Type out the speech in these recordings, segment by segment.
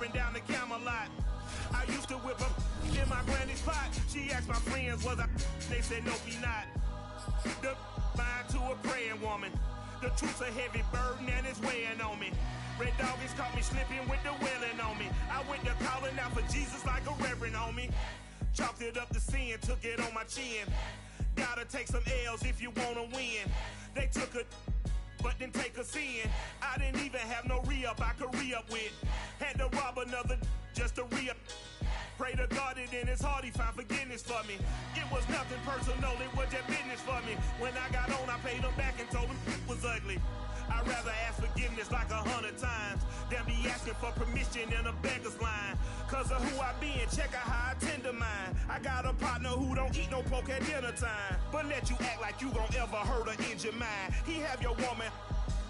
and down the Camelot. I used to whip up in my granny's pot. She asked my friends, was I? They said, no, be not. The mind to a praying woman. The truth's a heavy burden and it's weighing on me. Red doggies caught me slipping with the wailing on me. I went to calling out for Jesus like a reverend on me. Chalked it up to sin, took it on my chin. Gotta take some L's if you wanna win. They took a but didn't take us in. I didn't even have no re-up I could re-up with. Had to rob another just to re-up. Pray to God that in his heart he found forgiveness for me. It was nothing personal, it was just business for me. When I got on, I paid him back and told him it was ugly. I'd rather ask forgiveness like 100 times than be asking for permission in a beggar's line. Cause of who I be and check out how I tend to mine. I got a partner who don't eat no pork at dinner time, but let you act like you gon' ever hurt or injure mine. He have your woman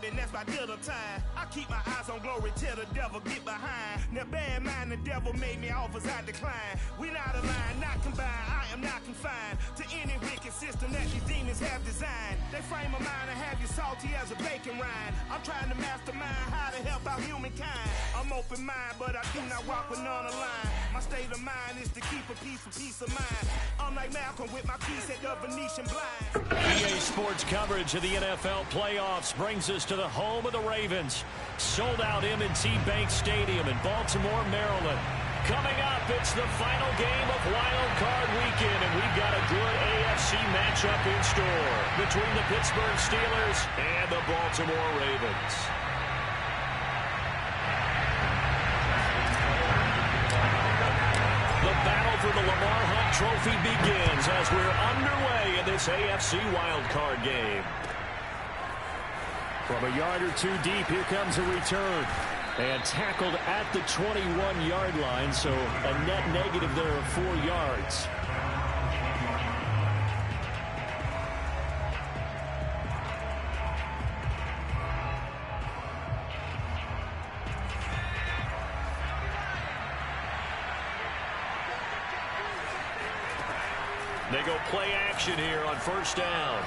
and that's by dinner time. I keep my eyes on glory till the devil get behind. Now bear in mind the devil made me offers I decline. We not aligned, not combined, I am not confined to any wicked system that these demons have designed. They frame a mind and have you salty as a bacon rind. I'm trying to mastermind how to help out humankind. I'm open mind, but I do not walk with none aligned. My state of mind is to keep a peace of mind. I'm like Malcolm with my piece at the Venetian blind. EA Sports coverage of the NFL playoffs brings us to the home of the Ravens. Sold out M&T Bank Stadium in Baltimore, Maryland. Coming up, it's the final game of Wild Card Weekend, and we've got a good AFC matchup in store between the Pittsburgh Steelers and the Baltimore Ravens. The battle for the Lamar Hunt Trophy begins as we're underway in this AFC Wild Card game. From a yard or two deep, here comes a return. And tackled at the 21-yard line, so a net negative there of 4 yards. They go play action here on first down.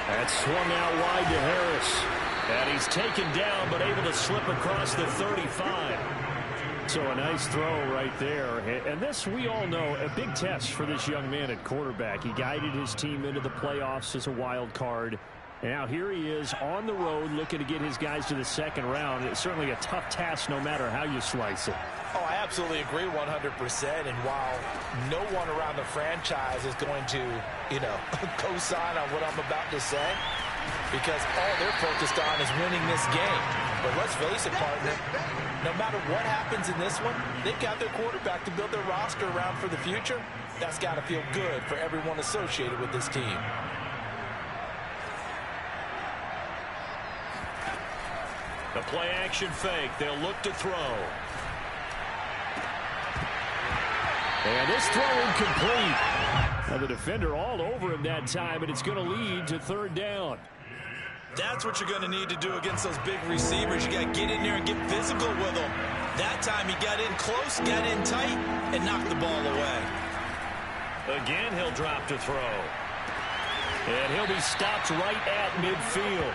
That's swung out wide to Harris. And he's taken down, but able to slip across the 35. So a nice throw right there. And this, we all know, a big test for this young man at quarterback. He guided his team into the playoffs as a wild card. And now here he is on the road looking to get his guys to the second round. It's certainly a tough task no matter how you slice it. Oh, I absolutely agree 100%. And while no one around the franchise is going to, co-sign on what I'm about to say, because all they're focused on is winning this game. But let's face it, partner, no matter what happens in this one, they've got their quarterback to build their roster around for the future. That's got to feel good for everyone associated with this team. The play action fake. They'll look to throw. And this throw incomplete. Now the defender all over him that time, and it's going to lead to third down. That's what you're going to need to do against those big receivers. You got to get in there and get physical with them. That time he got in close, got in tight, and knocked the ball away. Again, he'll drop to throw. And he'll be stopped right at midfield.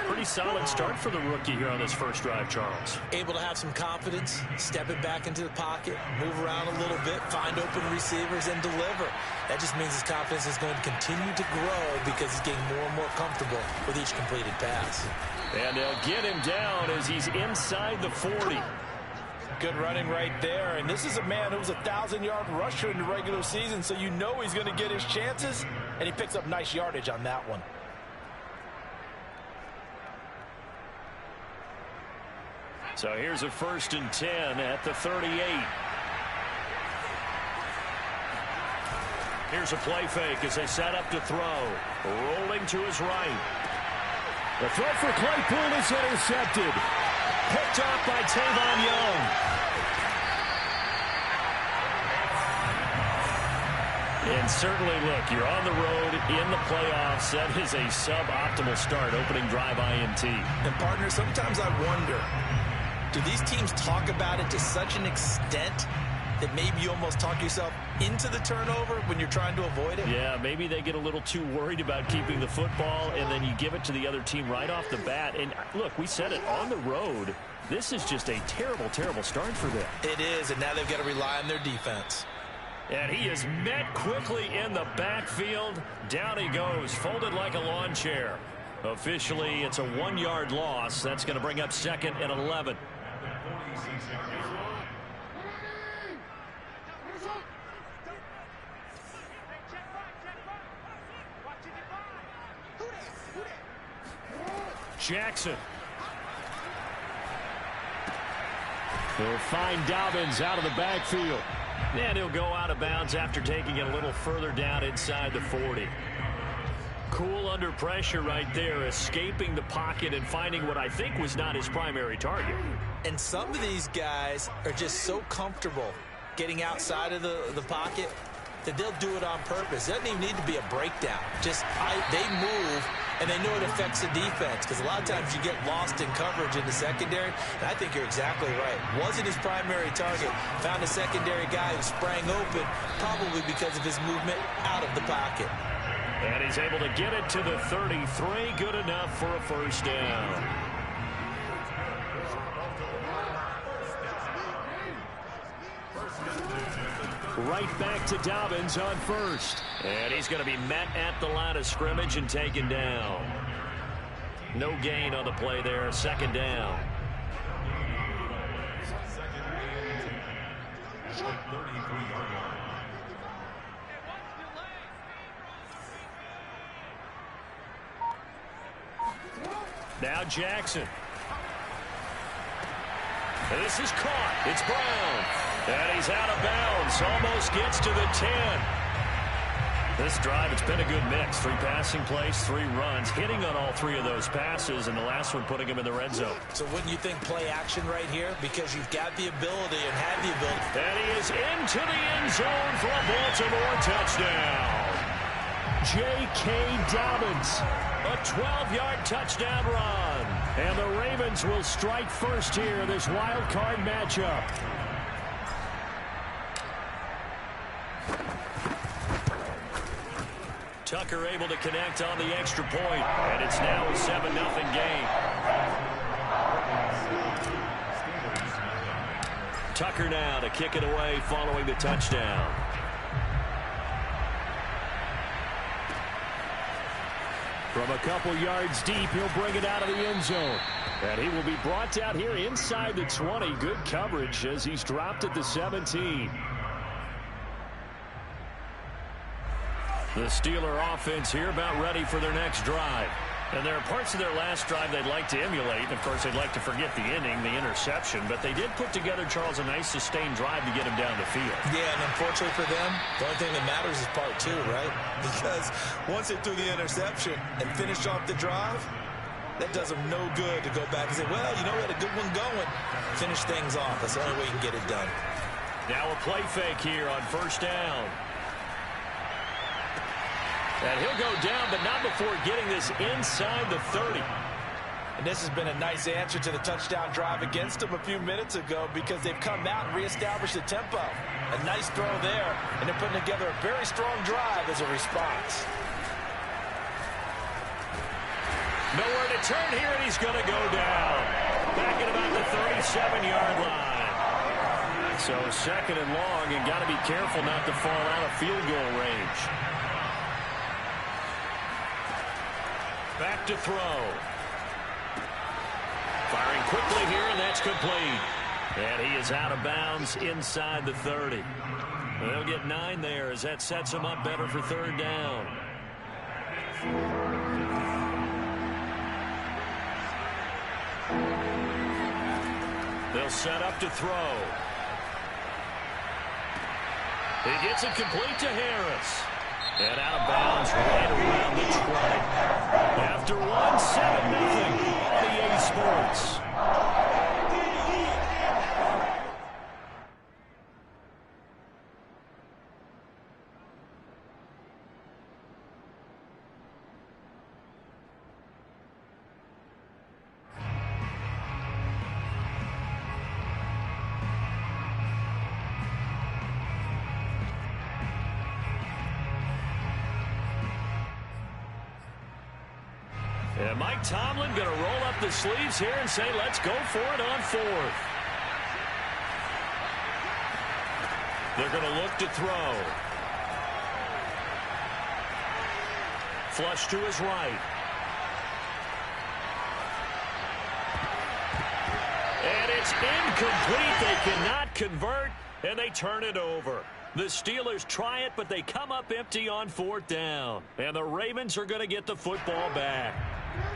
Pretty solid start for the rookie here on this first drive, Charles. Able to have some confidence, step it back into the pocket, move around a little bit, find open receivers, and deliver. That just means his confidence is going to continue to grow because he's getting more and more comfortable with each completed pass. And they'll get him down as he's inside the 40. Good running right there. And this is a man who was a 1,000-yard rusher in the regular season, so you know he's going to get his chances. And he picks up nice yardage on that one. So here's a 1st and 10 at the 38. Here's a play fake as they set up to throw. Rolling to his right. The throw for Claypool is intercepted. Picked off by Tavon Young. And certainly, look, you're on the road in the playoffs. That is a suboptimal start, opening drive INT. And, partner, sometimes I wonder, do these teams talk about it to such an extent that maybe you almost talk yourself into the turnover when you're trying to avoid it? Yeah, maybe they get a little too worried about keeping the football, and then you give it to the other team right off the bat. And look, we said it, on the road, this is just a terrible, terrible start for them. It is, and now they've got to rely on their defense. And he is met quickly in the backfield. Down he goes, folded like a lawn chair. Officially, it's a 1-yard loss. That's going to bring up 2nd and 11. Jackson. He'll find Dobbins out of the backfield. And he'll go out of bounds after taking it a little further down inside the 40. Cool under pressure right there, escaping the pocket and finding what I think was not his primary target. And some of these guys are just so comfortable getting outside of the pocket that they'll do it on purpose. It doesn't even need to be a breakdown. They move, and they know it affects the defense, because a lot of times you get lost in coverage in the secondary, and I think you're exactly right. Wasn't his primary target. Found a secondary guy who sprang open, probably because of his movement out of the pocket. And he's able to get it to the 33. Good enough for a first down. Right back to Dobbins on first. And he's going to be met at the line of scrimmage and taken down. No gain on the play there. 2nd down. Now Jackson. This is caught. It's Brown. And he's out of bounds. Almost gets to the 10. This drive, it's been a good mix. 3 passing plays, 3 runs. Hitting on all 3 of those passes, and the last one putting him in the red zone. So wouldn't you think play action right here? Because you've got the ability and have the ability. And he is into the end zone for a Baltimore touchdown. J.K. Dobbins. A 12-yard touchdown run. And the Ravens will strike first here, this wild card matchup. Tucker able to connect on the extra point, and it's now a 7-0 game. Tucker now to kick it away following the touchdown. From a couple yards deep, he'll bring it out of the end zone. And he will be brought down here inside the 20. Good coverage as he's dropped at the 17. The Steeler offense here about ready for their next drive. And there are parts of their last drive they'd like to emulate. Of course, they'd like to forget the inning, the interception. But they did put together, Charles, a nice sustained drive to get him down the field. Yeah, and unfortunately for them, the only thing that matters is part 2, right? Because once they threw the interception and finished off the drive, that does them no good to go back and say, well, you know, we had a good one going. Finish things off. That's the only way you can get it done. Now a play fake here on first down. And he'll go down, but not before getting this inside the 30. And this has been a nice answer to the touchdown drive against them a few minutes ago, because they've come out and reestablished the tempo. A nice throw there, and they're putting together a very strong drive as a response. Nowhere to turn here, and he's going to go down. Back at about the 37-yard line. So 2nd and long, and got to be careful not to fall out of field goal range. Back to throw. Firing quickly here, and that's complete. And he is out of bounds inside the 30. They'll get 9 there as that sets him up better for 3rd down. They'll set up to throw. He gets it complete to Harris. And out of bounds right around the 20. After 1, 7-0 on EA Sports. And Mike Tomlin going to roll up the sleeves here and say, let's go for it on 4th. They're going to look to throw. Flush to his right. And it's incomplete. They cannot convert, and they turn it over. The Steelers try it, but they come up empty on 4th down. And the Ravens are going to get the football back.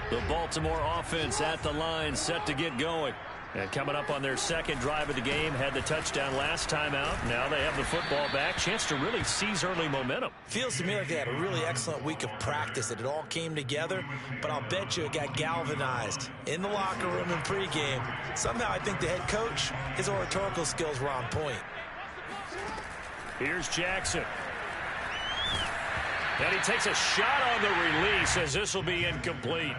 The Baltimore offense at the line, set to get going. And coming up on their second drive of the game, had the touchdown last time out. Now they have the football back. Chance to really seize early momentum. Feels to me like they had a really excellent week of practice, that it all came together, but I'll bet you it got galvanized in the locker room in pregame. Somehow I think the head coach, his oratorical skills were on point. Here's Jackson. And he takes a shot on the release as this will be incomplete.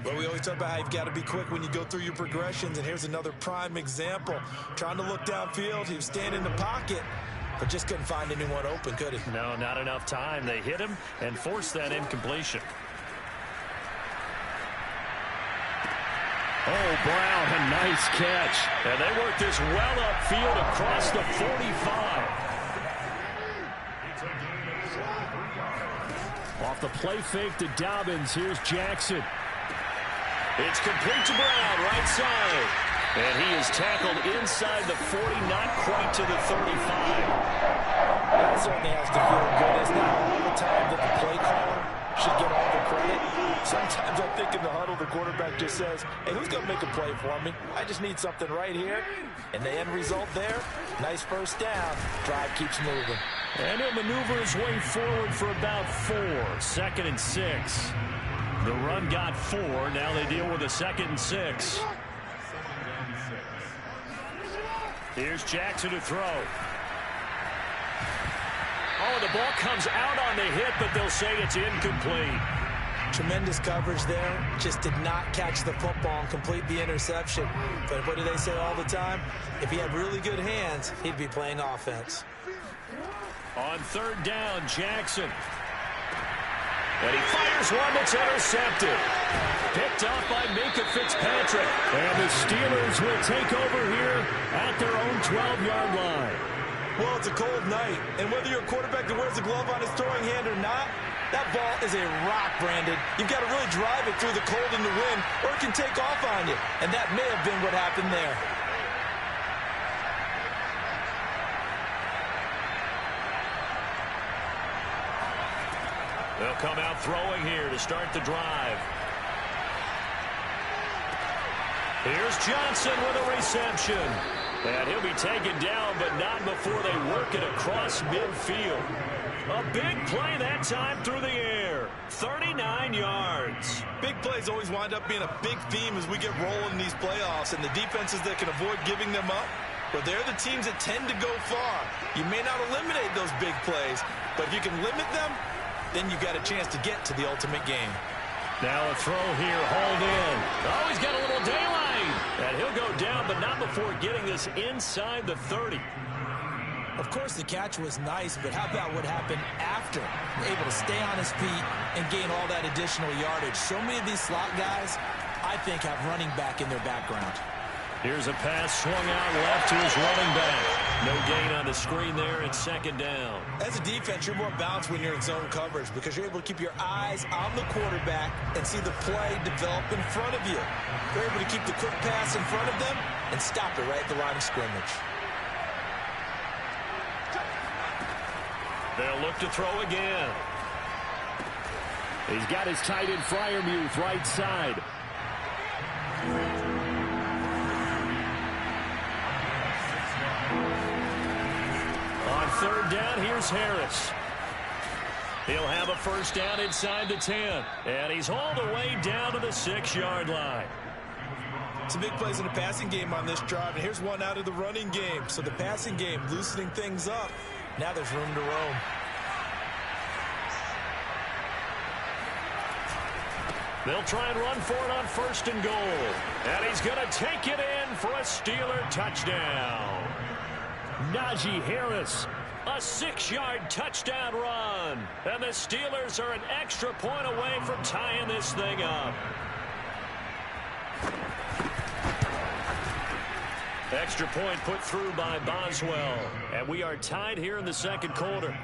But we always talk about how you've got to be quick when you go through your progressions, and here's another prime example. Trying to look downfield, he was standing in the pocket, but just couldn't find anyone open, could he? No, not enough time. They hit him and forced that incompletion. Oh, Brown, a nice catch. And they work this well upfield across the 45. Off the play fake to Dobbins, here's Jackson. It's complete to Brown, right side. And he is tackled inside the 40, not quite to the 35. That certainly has to feel good. It's not all the time that the play caller should get all the credit. Sometimes I think in the huddle, the quarterback just says, hey, who's going to make a play for me? I just need something right here. And the end result there, nice first down. Drive keeps moving. And he'll maneuver his way forward for about 4. 2nd and 6. The run got 4. Now they deal with a 2nd and 6. Here's Jackson to throw. Oh, the ball comes out on the hit, but they'll say it's incomplete. Tremendous coverage there. Just did not catch the football and complete the interception. But what do they say all the time? If he had really good hands, he'd be playing offense. On 3rd down, Jackson. And he fires one that's intercepted. Picked off by Minkah Fitzpatrick. And the Steelers will take over here at their own 12-yard line. Well, it's a cold night, and whether you're a quarterback that wears a glove on his throwing hand or not, that ball is a rock, Brandon. You've got to really drive it through the cold and the wind, or it can take off on you. And that may have been what happened there. They'll come out throwing here to start the drive. Here's Johnson with a reception. And he'll be taken down, but not before they work it across midfield. A big play that time through the air. 39 yards. Big plays always wind up being a big theme as we get rolling in these playoffs, and the defenses that can avoid giving them up, but they're the teams that tend to go far. You may not eliminate those big plays, but if you can limit them, then you got a chance to get to the ultimate game. Now a throw here, hauled in. Oh, he's got a little daylight. And he'll go down, but not before getting this inside the 30. Of course, the catch was nice, but how about what happened after? Able to stay on his feet and gain all that additional yardage. So many of these slot guys, I think, have running back in their background. Here's a pass swung out left to his running back. No gain on the screen there, and 2nd down. As a defense, you're more balanced when you're in zone coverage because you're able to keep your eyes on the quarterback and see the play develop in front of you. You're able to keep the quick pass in front of them and stop it right at the line of scrimmage. They'll look to throw again. He's got his tight end Freiermuth right side. On 3rd down, here's Harris. He'll have a first down inside the 10. And he's hauled away down to the 6-yard line. Some big plays in the passing game on this drive, and here's one out of the running game. So the passing game loosening things up. Now there's room to roam. They'll try and run for it on 1st and goal. And he's going to take it in for a Steeler touchdown. Najee Harris A 6-yard touchdown run. And the Steelers are an extra point away from tying this thing up. Extra point put through by Boswell. And we are tied here in the second quarter.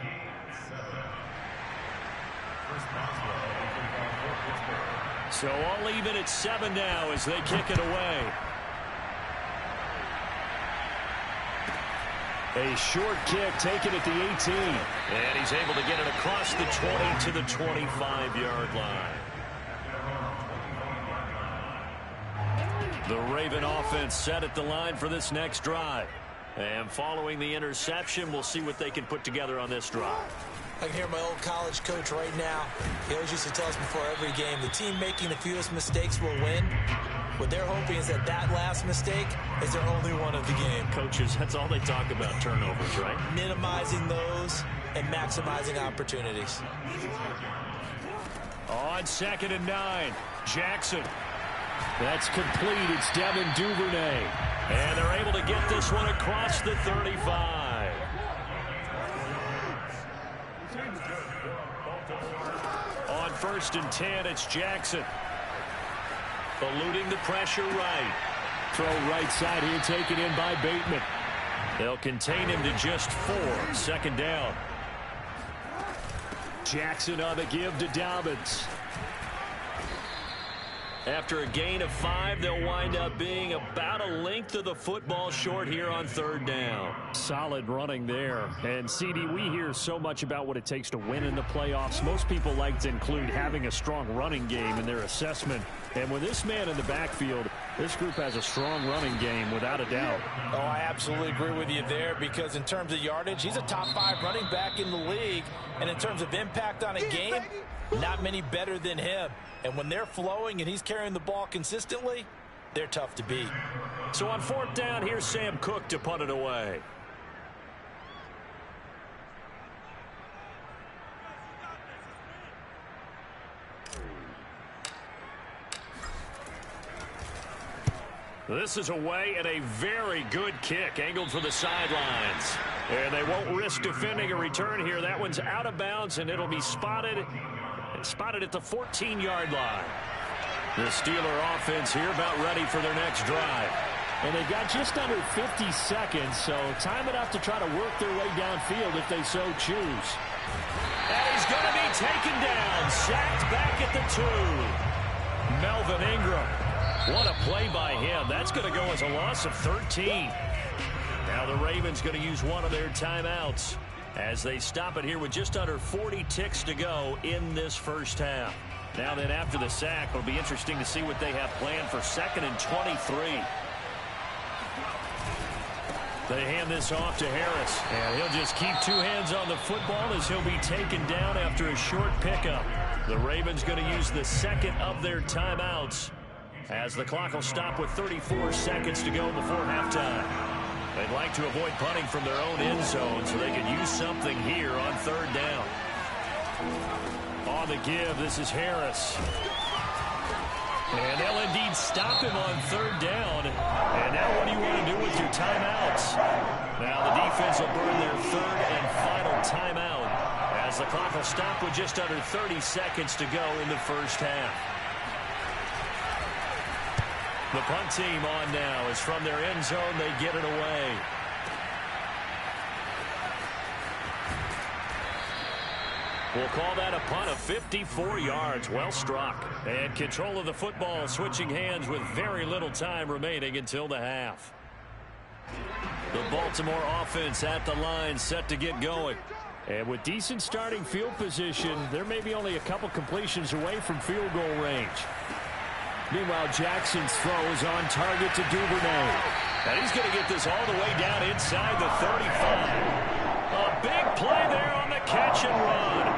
So all even at 7 now as they kick it away. A short kick taken at the 18. And he's able to get it across the 20 to the 25-yard line. The Raven offense set at the line for this next drive. And following the interception, we'll see what they can put together on this drive. I can hear my old college coach right now. He always used to tell us before every game, the team making the fewest mistakes will win. What they're hoping is that last mistake is their only one of the game. Coaches, that's all they talk about, turnovers, right? Minimizing those and maximizing opportunities. On 2nd and 9, Jackson. That's complete. It's Devin Duvernay. And they're able to get this one across the 35. On 1st and 10, it's Jackson. Eluding the pressure right. Throw right side here, taken in by Bateman. They'll contain him to just 4. 2nd down. Jackson on the give to Dobbins. After a gain of 5, they'll wind up being about a length of the football short here on 3rd down. Solid running there. And, CD, we hear so much about what it takes to win in the playoffs. Most people like to include having a strong running game in their assessment. And with this man in the backfield, this group has a strong running game without a doubt. Oh, I absolutely agree with you there because in terms of yardage, he's a top 5 running back in the league. And in terms of impact on a game, not many better than him. And when they're flowing and he's carrying the ball consistently, they're tough to beat. So on 4th down, here's Sam Cook to punt it away. This is away and a very good kick angled for the sidelines. And they won't risk defending a return here. That one's out of bounds and it'll be spotted at the 14-yard line. The Steeler offense here about ready for their next drive. And they've got just under 50 seconds, so time enough to try to work their way downfield if they so choose. And he's going to be taken down, sacked back at the 2. Melvin Ingram. What a play by him. That's going to go as a loss of 13. Now the Ravens going to use one of their timeouts as they stop it here with just under 40 ticks to go in this first half. Now then, after the sack, it'll be interesting to see what they have planned for 2nd and 23. They hand this off to Harris, and he'll just keep 2 hands on the football as he'll be taken down after a short pickup. The Ravens going to use the second of their timeouts as the clock will stop with 34 seconds to go before halftime. They'd like to avoid punting from their own end zone so they can use something here on 3rd down. On the give, this is Harris. And they'll indeed stop him on 3rd down. And now what do you want to do with your timeouts? Now the defense will burn their 3rd and final timeout as the clock will stop with just under 30 seconds to go in the first half. The punt team on now is from their end zone. They get it away. We'll call that a punt of 54 yards. Well struck. And control of the football switching hands with very little time remaining until the half. The Baltimore offense at the line set to get going. And with decent starting field position, there may be only a couple completions away from field goal range. Meanwhile, Jackson's throw is on target to Duvernay. And he's going to get this all the way down inside the 35. A big play there on the catch and run.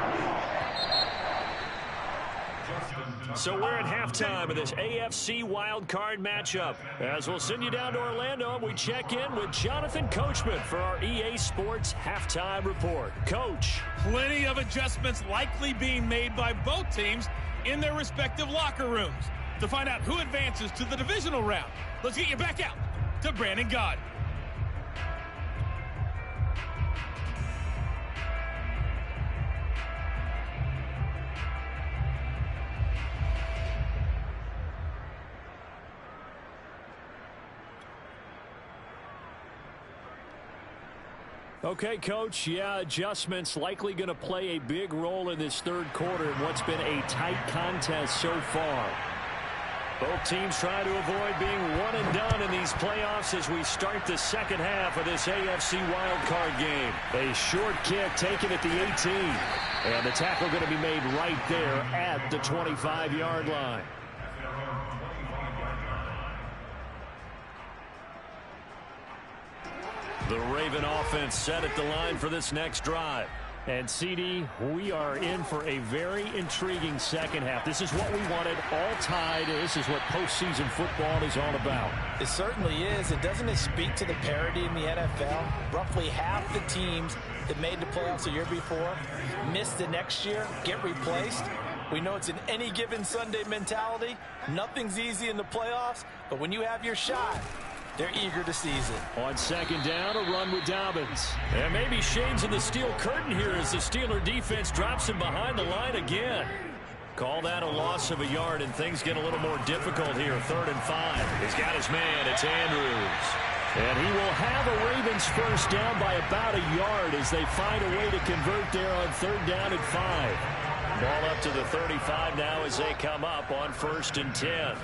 So we're at halftime of this AFC wildcard matchup. As we'll send you down to Orlando, and we check in with Jonathan Coachman for our EA Sports Halftime Report. Coach. Plenty of adjustments likely being made by both teams in their respective locker rooms. To find out who advances to the divisional round, let's get you back out to Brandon Gaudin. Okay, Coach, yeah, adjustments likely going to play a big role in this third quarter in what's been a tight contest so far. Both teams try to avoid being one and done in these playoffs as we start the second half of this AFC wildcard game. A short kick taken at the 18. And the tackle going to be made right there at the 25-yard line. The Raven offense set at the line for this next drive. And, CD, we are in for a very intriguing second half. This is what we wanted, all tied. This is what postseason football is all about. It certainly is. It doesn't speak to the parity in the NFL. Roughly half the teams that made the playoffs the year before miss the next year, get replaced. We know it's an any given Sunday mentality. Nothing's easy in the playoffs, but when you have your shot, they're eager to seize it. On second down, a run with Dobbins. And maybe Shane's in the steel curtain here as the Steeler defense drops him behind the line again. Call that a loss of a yard, and things get a little more difficult here. 3rd and 5. He's got his man. It's Andrews. And he will have a Ravens first down by about a yard as they find a way to convert there on 3rd down and 5. Ball up to the 35 now as they come up on 1st and 10.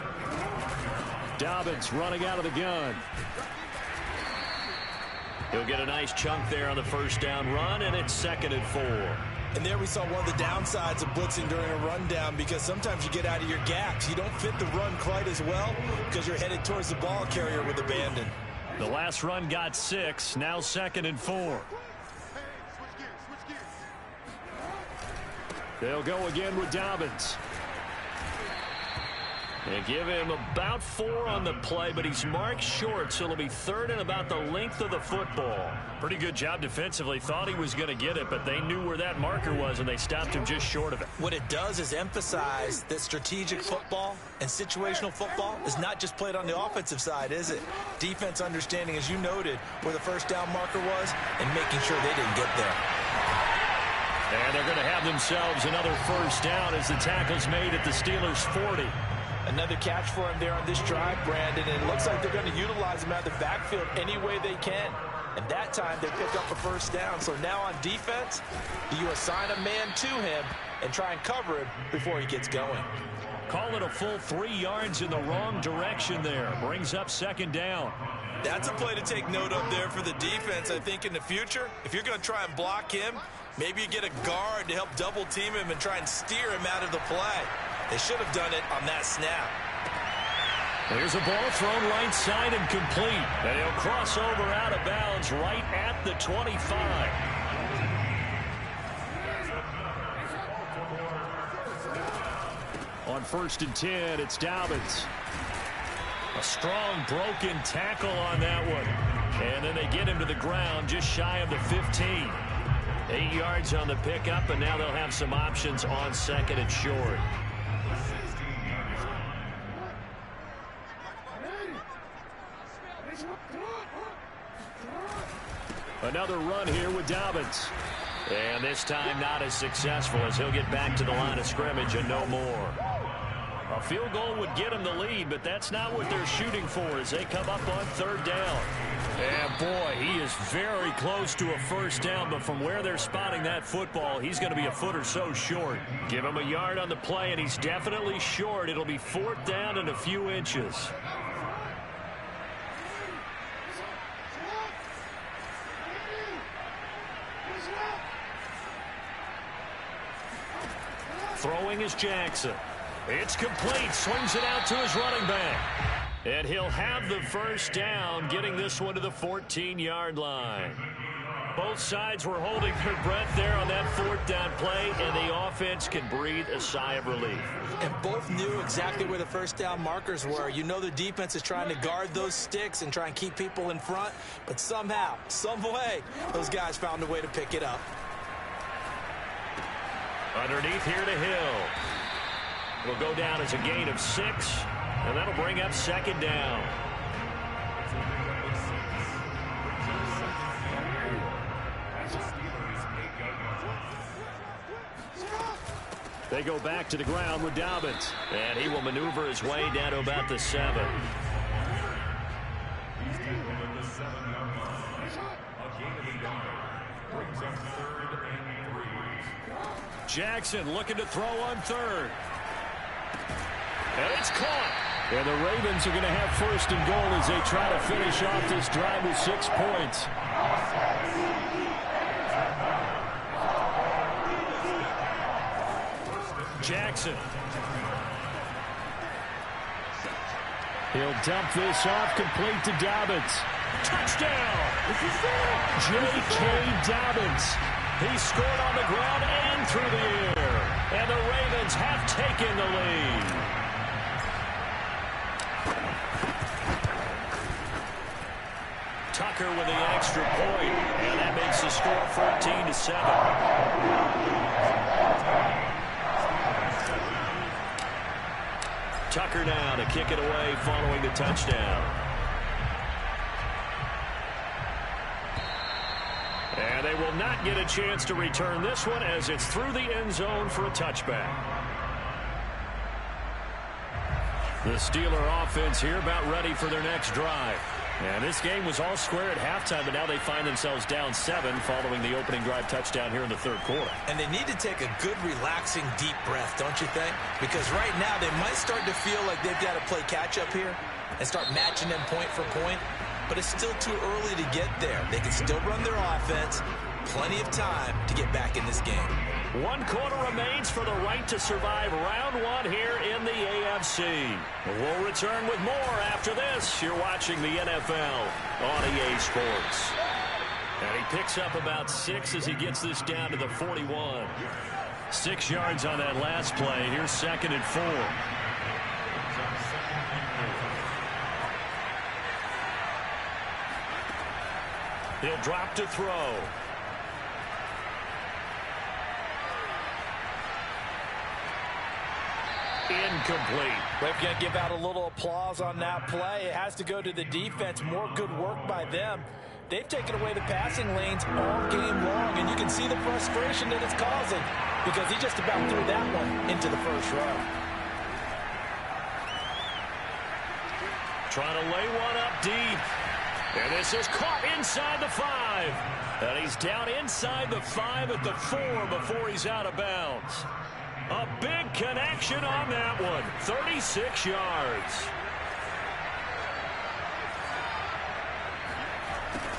Dobbins running out of the gun. He'll get a nice chunk there on the first down run, and it's 2nd and 4. And there we saw one of the downsides of blitzing during a rundown, because sometimes you get out of your gaps. You don't fit the run quite as well because you're headed towards the ball carrier with abandon. The last run got 6, now 2nd and 4. They'll go again with Dobbins. They give him about 4 on the play, but he's marked short, so it'll be 3rd and about the length of the football. Pretty good job defensively. Thought he was going to get it, but they knew where that marker was, and they stopped him just short of it. What it does is emphasize that strategic football and situational football is not just played on the offensive side, is it? Defense understanding, as you noted, where the first down marker was and making sure they didn't get there. And they're going to have themselves another first down as the tackle's made at the Steelers' 40. Another catch for him there on this drive, Brandon, and it looks like they're going to utilize him out of the backfield any way they can. And that time they pick up a first down. So now on defense, you assign a man to him and try and cover him before he gets going. Call it a full 3 yards in the wrong direction there. Brings up 2nd down. That's a play to take note of there for the defense. I think in the future, if you're going to try and block him, maybe you get a guard to help double team him and try and steer him out of the play. They should have done it on that snap. There's a ball thrown right side and complete. And he'll cross over out of bounds right at the 25. On 1st and 10, it's Dobbins. A strong broken tackle on that one. And then they get him to the ground just shy of the 15. 8 yards on the pickup, and now they'll have some options on 2nd and short. Another run here with Dobbins. And this time not as successful as he'll get back to the line of scrimmage and no more. A field goal would get him the lead, but that's not what they're shooting for as they come up on 3rd down. And boy, he is very close to a first down, but from where they're spotting that football, he's going to be a foot or so short. Give him a yard on the play, and he's definitely short. It'll be 4th down and a few inches. Throwing is Jackson. It's complete. Swings it out to his running back. And he'll have the first down, getting this one to the 14-yard line. Both sides were holding their breath there on that 4th down play, and the offense can breathe a sigh of relief. And both knew exactly where the first down markers were. You know the defense is trying to guard those sticks and try and keep people in front, but somehow, some way, those guys found a way to pick it up. Underneath here to Hill. It'll go down as a gain of 6, and that'll bring up 2nd down. They go back to the ground with Dobbins, and he will maneuver his way down to about the 7. Jackson looking to throw on third. And it's caught. And the Ravens are going to have first and goal as they try to finish off this drive with 6 points. Jackson. He'll dump this off, complete to Dobbins. Touchdown! J.K. Dobbins. He scored on the ground and through the air. And the Ravens have taken the lead. Tucker with the extra point, and that makes the score 14-7. Tucker now to kick it away following the touchdown. And they will not get a chance to return this one as it's through the end zone for a touchback. The Steeler offense here about ready for their next drive. And this game was all square at halftime, but now they find themselves down 7 following the opening drive touchdown here in the third quarter. And they need to take a good, relaxing, deep breath, don't you think? Because right now they might start to feel like they've got to play catch-up here and start matching them point for point. But it's still too early to get there. They can still run their offense. Plenty of time to get back in this game. 1 quarter remains for the right to survive round 1 here in the AFC. We'll return with more after this. You're watching the NFL on EA Sports. And he picks up about 6 as he gets this down to the 41. 6 yards on that last play. Here's 2nd and 4. He'll drop to throw. Incomplete. We're going to give out a little applause on that play. It has to go to the defense. More good work by them. They've taken away the passing lanes all game long, and you can see the frustration that it's causing because he just about threw that one into the first row. Trying to lay one up deep. And this is caught inside the 5. And he's down inside the 5 at the 4 before he's out of bounds. A big connection on that one. 36 yards.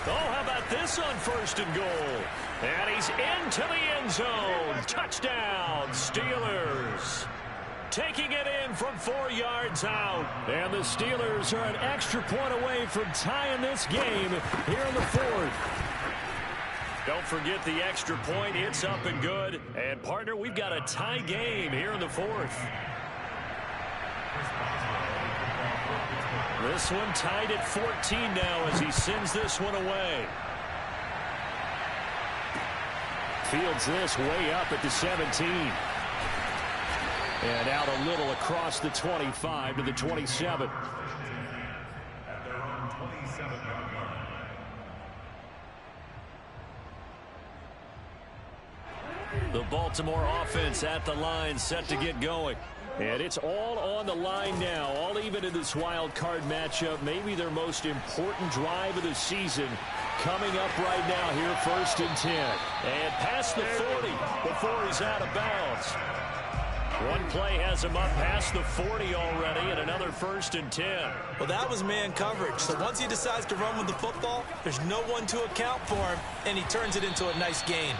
Oh, how about this on 1st and goal? And he's into the end zone. Touchdown, Steelers. Taking it in from 4 yards out. And the Steelers are an extra point away from tying this game here in the 4th. Don't forget the extra point. It's up and good. And, partner, we've got a tie game here in the 4th. This one tied at 14 now as he sends this one away. Fields this way up at the 17. And out a little across the 25 to the 27. The Baltimore offense at the line set to get going. And it's all on the line now, all even in this wild card matchup. Maybe their most important drive of the season coming up right now here, 1st and 10. And past the 40 before he's out of bounds. One play has him up past the 40 already, and another 1st and 10. Well, that was man coverage. So once he decides to run with the football, there's no one to account for him, and he turns it into a nice gain.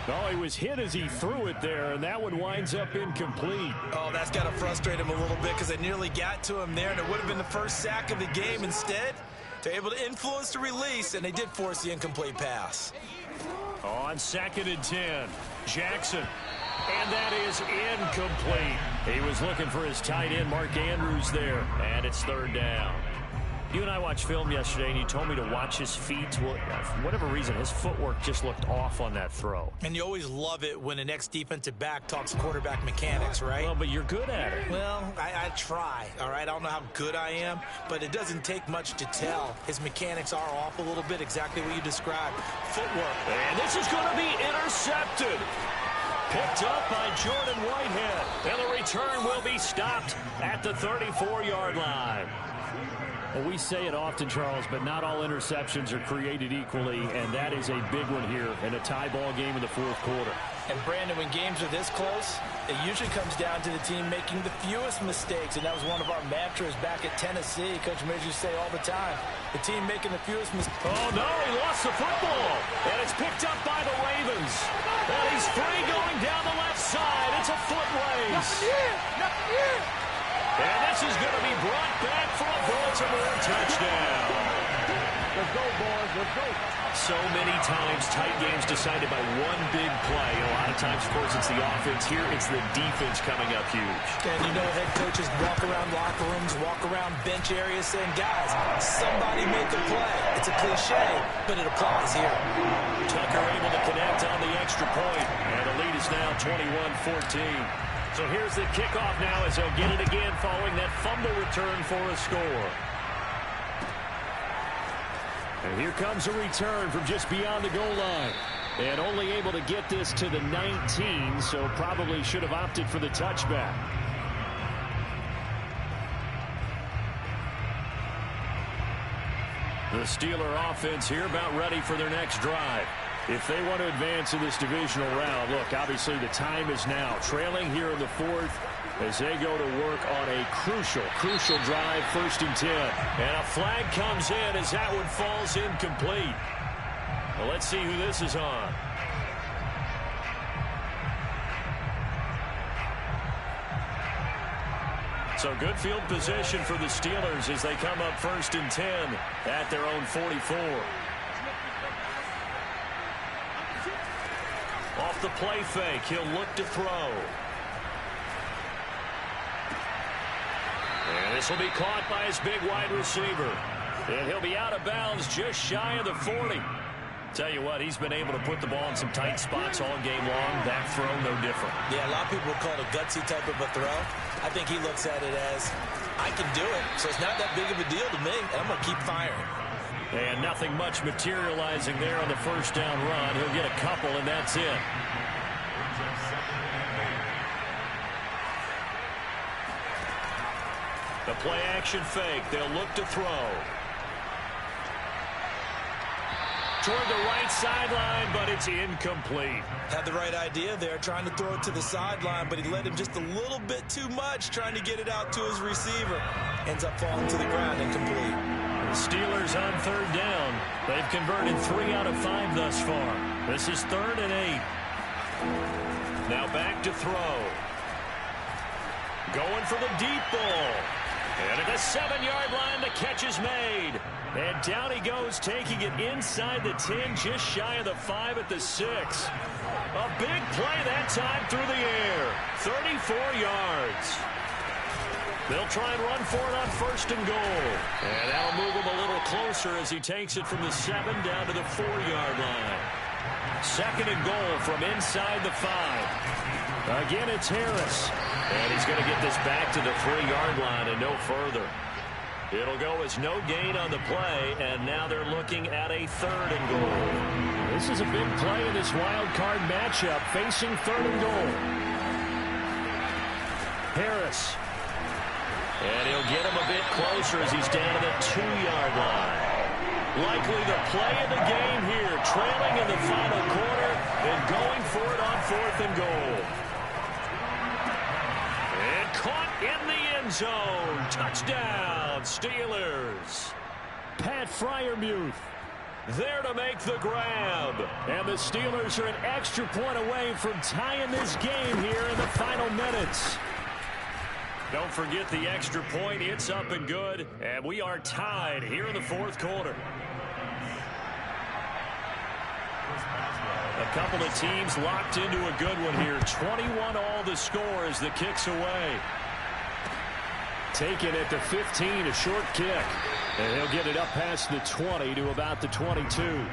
Oh, he was hit as he threw it there, and that one winds up incomplete. Oh, that's got to frustrate him a little bit because they nearly got to him there, and it would have been the first sack of the game. Instead, they're able to influence the release, and they did force the incomplete pass. On 2nd and 10, Jackson. And that is incomplete. He was looking for his tight end, Mark Andrews, there, and it's 3rd down. You and I watched film yesterday, and you told me to watch his feet. Well, for whatever reason, his footwork just looked off on that throw. And you always love it when an ex-defensive back talks quarterback mechanics, right? Well, but you're good at it. Well, I try, all right? I don't know how good I am, but it doesn't take much to tell. His mechanics are off a little bit, exactly what you described. Footwork. And this is going to be intercepted. Picked up by Jordan Whitehead. And the return will be stopped at the 34-yard line. Well, we say it often, Charles, but not all interceptions are created equally, and that is a big one here in a tie ball game in the 4th quarter. And Brandon, when games are this close, it usually comes down to the team making the fewest mistakes, and that was one of our mantras back at Tennessee. Coach Midge used to say all the time, the team making the fewest mistakes. Oh, no, he lost the football, and it's picked up by the Ravens. And he's free going down the left side. It's a foot race. Nothing here. And this is going to be brought back for a Baltimore touchdown. Let's go, boys. Let's go. So many times, tight games decided by one big play. A lot of times, of course, it's the offense. Here, it's the defense coming up huge. And you know, head coaches walk around locker rooms, walk around bench areas saying, guys, somebody make a play. It's a cliche, but it applies here. Tucker able to connect on the extra point. And the lead is now 21-14. So here's the kickoff now as they'll get it again following that fumble return for a score. And here comes a return from just beyond the goal line. And only able to get this to the 19, so probably should have opted for the touchback. The Steeler offense here about ready for their next drive. If they want to advance in this divisional round, look, obviously the time is now. Trailing here in the fourth as they go to work on a crucial drive, 1st and 10. And a flag comes in as that one falls incomplete. Well, let's see who this is on. So good field position for the Steelers as they come up 1st and 10 at their own 44. Off the play fake, he'll look to throw. And this will be caught by his big wide receiver. And he'll be out of bounds just shy of the 40. Tell you what, he's been able to put the ball in some tight spots all game long. That throw, no different. Yeah, a lot of people would call it a gutsy type of a throw. I think he looks at it as, I can do it, so it's not that big of a deal to me, and I'm going to keep firing. And nothing much materializing there on the 1st down run. He'll get a couple, and that's it. The play action fake. They'll look to throw. Toward the right sideline, but it's incomplete. Had the right idea there, trying to throw it to the sideline, but he let him just a little bit too much, trying to get it out to his receiver. Ends up falling to the ground, incomplete. The Steelers on 3rd down. They've converted 3 out of 5 thus far. This is 3rd and 8. Now back to throw. Going for the deep ball. And at the 7-yard line, the catch is made. And down he goes, taking it inside the 10, just shy of the 5 at the 6. A big play that time through the air. 34 yards. They'll try and run for it on 1st and goal. And that'll move him a little closer as he takes it from the 7 down to the 4-yard line. 2nd and goal from inside the 5. Again, it's Harris. And he's going to get this back to the 3-yard line and no further. It'll go as no gain on the play, and now they're looking at a 3rd and goal. This is a big play in this wild card matchup, facing 3rd and goal. Harris. And he'll get him a bit closer as he's down to the 2-yard line. Likely the play of the game here, trailing in the final quarter and going for it on 4th and goal. And caught in the end zone. Touchdown, Steelers. Pat Freiermuth there to make the grab. And the Steelers are an extra point away from tying this game here in the final minutes. Don't forget the extra point. It's up and good. And we are tied here in the 4th quarter. A couple of teams locked into a good one here. 21 all the score as the kick's away. Taken at the 15, a short kick. And he'll get it up past the 20 to about the 22.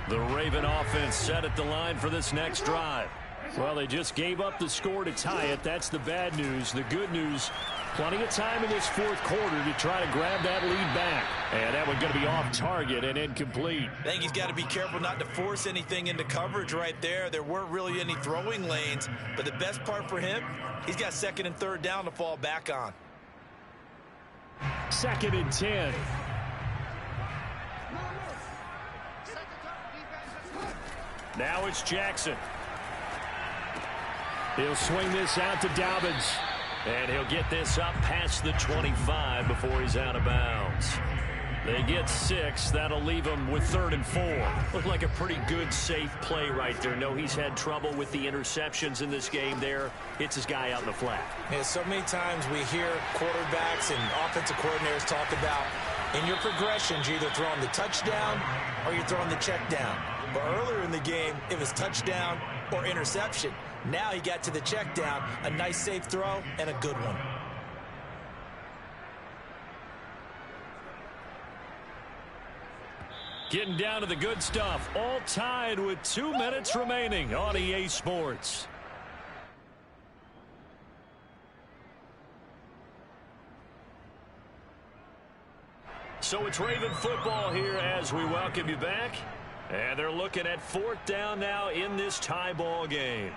The Raven offense set at the line for this next drive. Well, they just gave up the score to tie it. That's the bad news. The good news, plenty of time in this 4th quarter to try to grab that lead back. And that one's going to be off target and incomplete. I think he's got to be careful not to force anything into coverage right there. There weren't really any throwing lanes. But the best part for him, he's got 2nd and 3rd down to fall back on. 2nd and 10. Now it's Jackson. He'll swing this out to Dobbins. And he'll get this up past the 25 before he's out of bounds. They get 6. That'll leave him with 3rd and 4. Looked like a pretty good, safe play right there. No, he's had trouble with the interceptions in this game there. Hits his guy out in the flat. Yeah, so many times we hear quarterbacks and offensive coordinators talk about in your progressions, you're either throwing the touchdown or you're throwing the check down. But earlier in the game, it was touchdown or interception. Now he got to the check down, a nice safe throw, and a good one. Getting down to the good stuff. All tied with 2 minutes remaining on EA Sports. So it's Raven football here as we welcome you back. And they're looking at 4th down now in this tie ball game.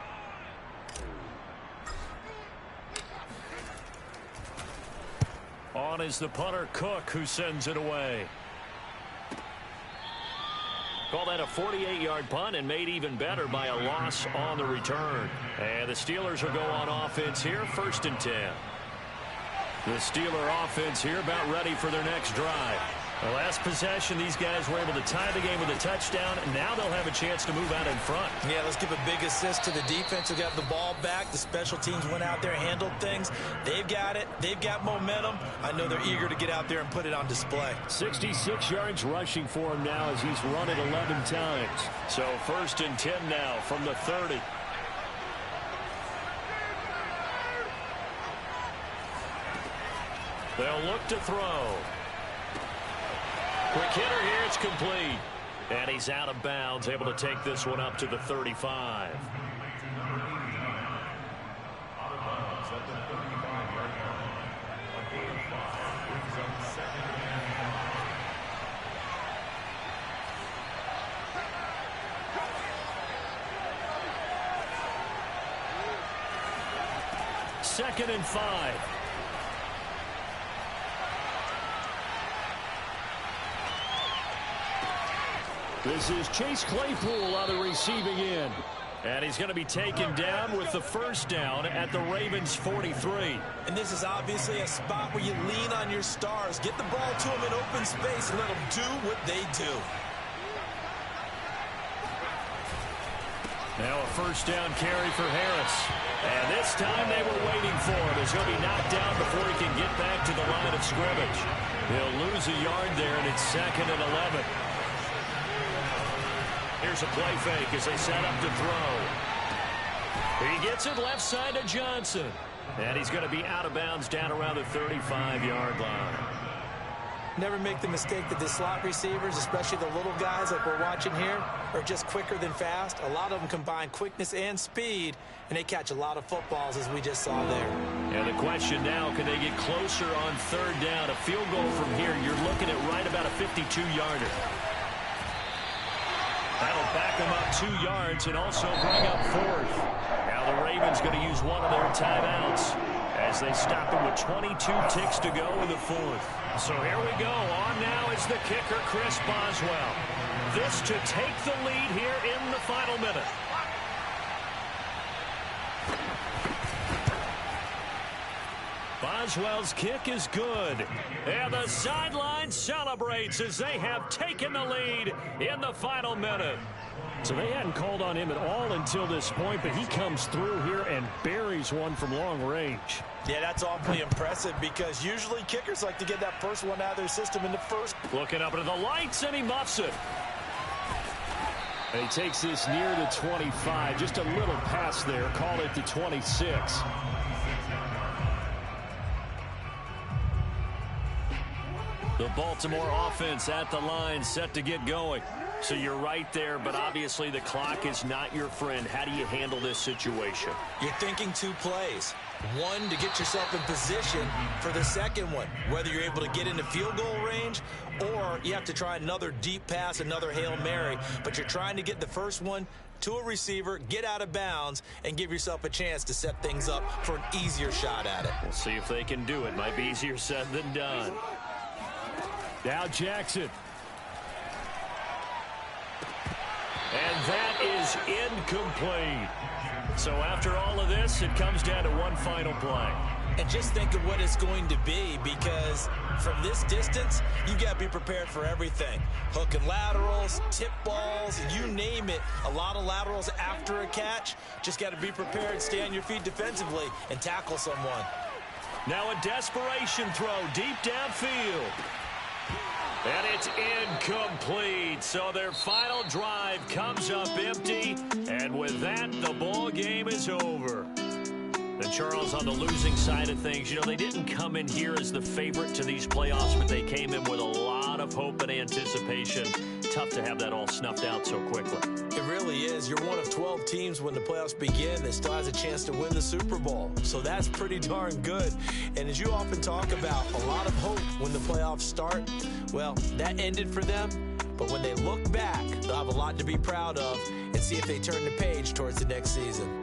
On is the punter, Cook, who sends it away. Call that a 48-yard punt and made even better by a loss on the return. And the Steelers will go on offense here, 1st and 10. The Steeler offense here about ready for their next drive. The last possession, these guys were able to tie the game with a touchdown, and now they'll have a chance to move out in front. Yeah, let's give a big assist to the defense who got the ball back. The special teams went out there, handled things. They've got it. They've got momentum. I know they're eager to get out there and put it on display. 66 yards rushing for him now as he's run it 11 times. So 1st and 10 now from the 30. They'll look to throw. Quick hitter here, it's complete. And he's out of bounds, able to take this one up to the 35. Second and 5. This is Chase Claypool on the receiving end. And he's going to be taken down with the 1st down at the Ravens 43. And this is obviously a spot where you lean on your stars. Get the ball to them in open space and let them do what they do. Now a 1st down carry for Harris. And this time they were waiting for him as he'll be knocked down before he can get back to the line of scrimmage. He'll lose a yard there, and it's 2nd and 11. Here's a play fake as they set up to throw. He gets it left side to Johnson. And he's going to be out of bounds down around the 35-yard line. Never make the mistake that the slot receivers, especially the little guys like we're watching here, are just quicker than fast. A lot of them combine quickness and speed, and they catch a lot of footballs, as we just saw there. And the question now, can they get closer on 3rd down? A field goal from here, you're looking at right about a 52-yarder. That'll back them up 2 yards and also bring up 4th. Now the Ravens going to use one of their timeouts as they stop them with 22 ticks to go in the 4th. So here we go. On now is the kicker, Chris Boswell. This to take the lead here in the final minute. Boswell's kick is good. And the sideline celebrates as they have taken the lead in the final minute. So they hadn't called on him at all until this point, but he comes through here and buries one from long range. Yeah, that's awfully impressive because usually kickers like to get that first one out of their system in the first. Looking up into the lights, and he muffs it. And he takes this near the 25, just a little pass there. Call it the 26. The Baltimore offense at the line, set to get going. So you're right there, but obviously the clock is not your friend. How do you handle this situation? You're thinking 2 plays. One, to get yourself in position for the second one, whether you're able to get into field goal range or you have to try another deep pass, another Hail Mary. But you're trying to get the first one to a receiver, get out of bounds, and give yourself a chance to set things up for an easier shot at it. We'll see if they can do it. Might be easier said than done. Now Jackson. And that is incomplete. So after all of this, it comes down to one final play. And just think of what it's going to be, because from this distance, you got to be prepared for everything. Hook and laterals, tip balls, you name it. A lot of laterals after a catch. Just got to be prepared, stay on your feet defensively, and tackle someone. Now a desperation throw deep downfield. And it's incomplete. So their final drive comes up empty. And with that, the ball game is over. And Charles, on the losing side of things, they didn't come in here as the favorite to these playoffs, but they came in with a lot of hope and anticipation. Tough to have that all snuffed out so quickly. It really is. You're one of 12 teams when the playoffs begin that still has a chance to win the Super Bowl. So that's pretty darn good. And as you often talk about, a lot of hope when the playoffs start. Well, that ended for them. But when they look back, they'll have a lot to be proud of and see if they turn the page towards the next season.